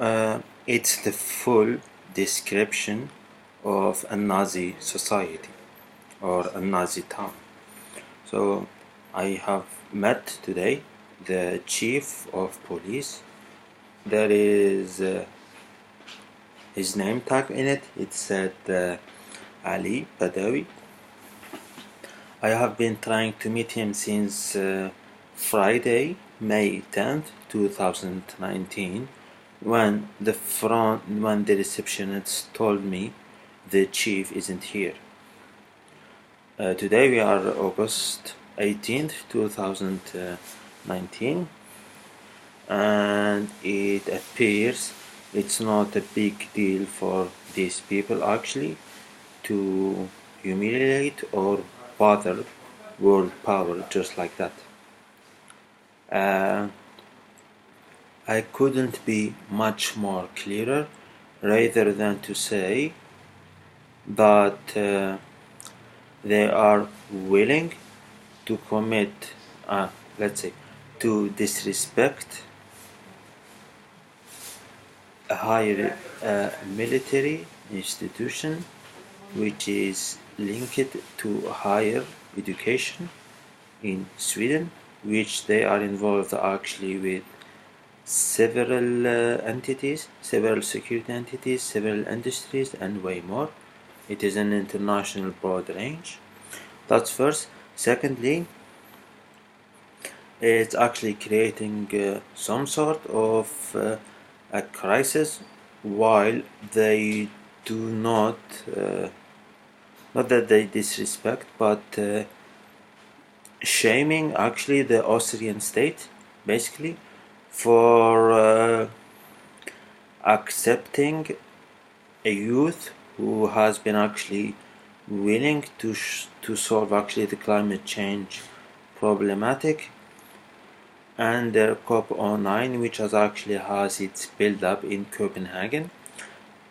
It's the full description of a Nazi society or a Nazi town. So I have met today the chief of police. There is his name tag in it. It said Ali Badawi. I have been trying to meet him since Friday, May 10th, 2019, when the receptionist told me the chief isn't here. Today we are August 18th, 2019, and it appears it's not a big deal for these people actually to humiliate or bother world power just like that. I couldn't be much more clearer rather than to say that they are willing to commit, to disrespect a higher military institution which is linked to higher education in Sweden, which they are involved actually with several entities, several security entities, several industries, and way more. It is an international broad range. That's first. Secondly, it's actually creating some sort of a crisis while they do not that they disrespect, but shaming actually the Austrian state basically for accepting a youth who has been actually willing to solve actually the climate change problematic, and their COP09, which has its build up in Copenhagen,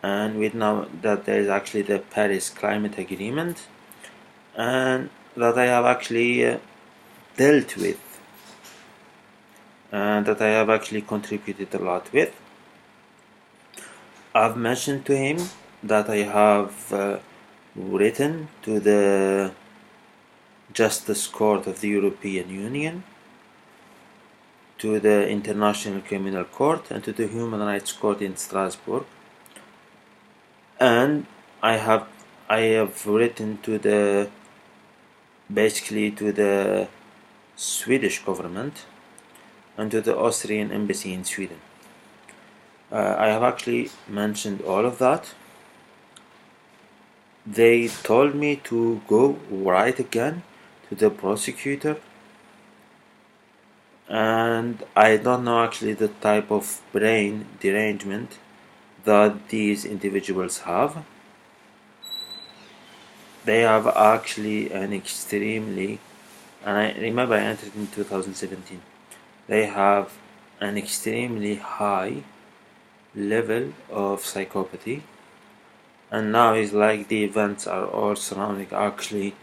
and with now that there is actually the Paris Climate Agreement, and that I have actually dealt with, and that I have actually contributed a lot with. I've mentioned to him that I have written to the Justice Court of the European Union, to the International Criminal Court, and to the Human Rights Court in Strasbourg, and I have written to the Swedish government and to the Austrian embassy in Sweden. I have actually mentioned all of that. They told me to go right again to the prosecutor, and I don't know actually the type of brain derangement that these individuals have. They have actually an extremely, and I remember I entered in 2017, they have an extremely high level of psychopathy, and now it's like the events are all surrounding actually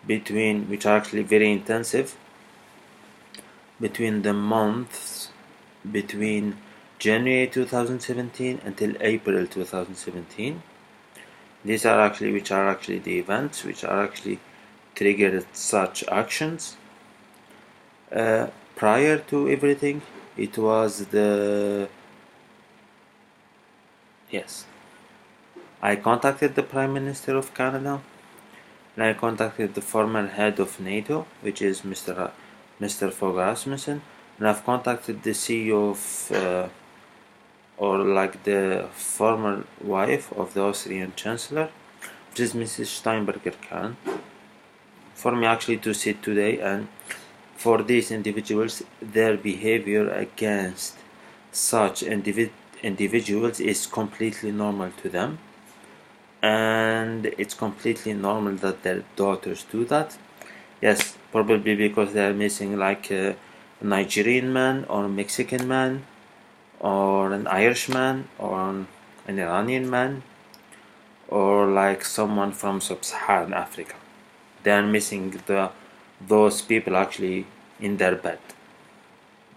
which are actually very intensive, between the months between January 2017 until April 2017. These are actually the events which are actually triggered such actions. Prior to everything, it was I contacted the Prime Minister of Canada, and I contacted the former head of NATO, which is Mr. Fogh Rasmussen, and I've contacted the CEO of the former wife of the Austrian Chancellor, which is Mrs. Steinberger-Kahn, for me actually to sit today, and for these individuals, their behavior against such individuals is completely normal to them, and it's completely normal that their daughters do that. Yes, probably because they are missing like a Nigerian man or a Mexican man or an Irishman or an Iranian man or like someone from sub-Saharan Africa. They are missing those people actually in their bed.